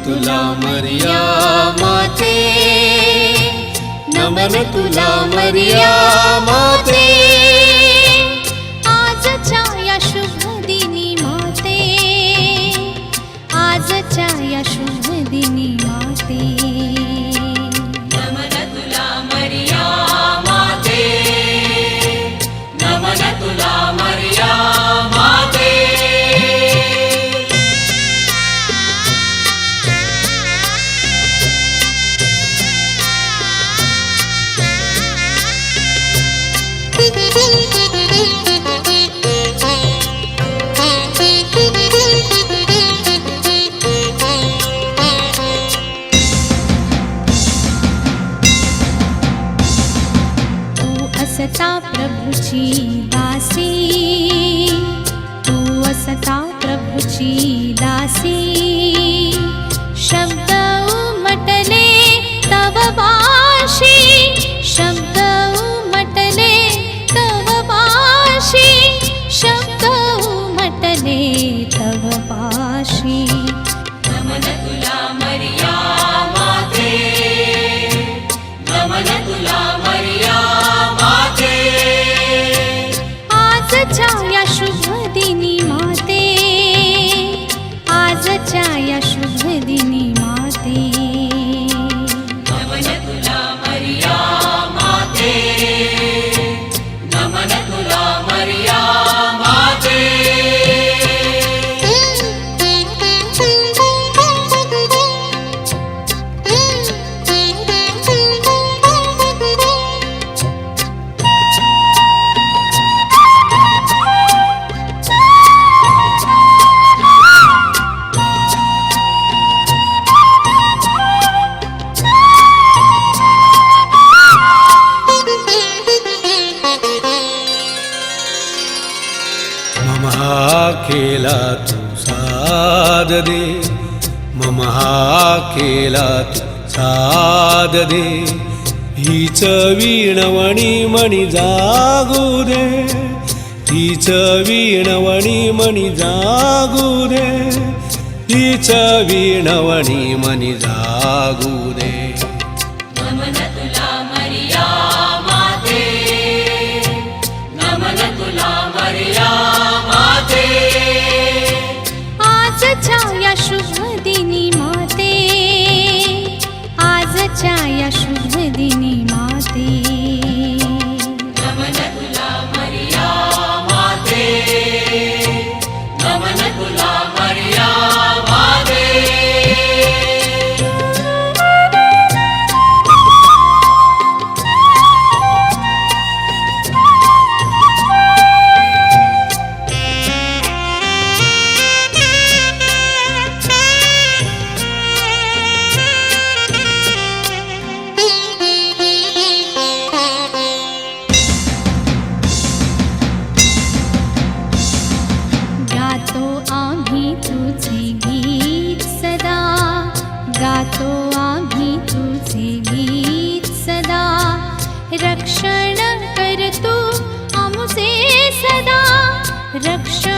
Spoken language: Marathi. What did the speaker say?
तुला मर्या माते, नमन तुला मर्या माते. आजच्या या शुभ दिनी माते, आजच्या या शुभ दिनी माते. नमन तुला मर्या माते, नमन तुला मर्या माते. असता प्रभुची दासी, तू असता प्रभुची दासी. शब्द उमटले तव पाशी, शब्द उमटले तव पाशी, शब्द उमटले तव पाशी. नमन तुला मर्या माते, नमन तुला मर्या माते. आजच्या या शुभ दिनी माते, आजच्या या शुभ दिनी माते. नमन तुला मर्या माते, नमन तुला मर्या माते. मम हा केला तू साध दे, मम हा केला तू साध दे. हीच वीणवणी मणी जागू दे, हीच वीणवणी मणी जागू दे, हीच वीणवणी मणी जागू दे. नमन तुला मर्या माते, नमन तुला मर्या माते. आजच्या या शुभ दिनी माते, आजच्या या शुभ दिनी माते. नमन तुला मर्या माते, नमन तुला मर्या माते. गातो आम्ही तुझे गीत सदा, गातो आम्ही तुझे गीत सदा. रक्षण कर तू आमुचे सदा, रक्षण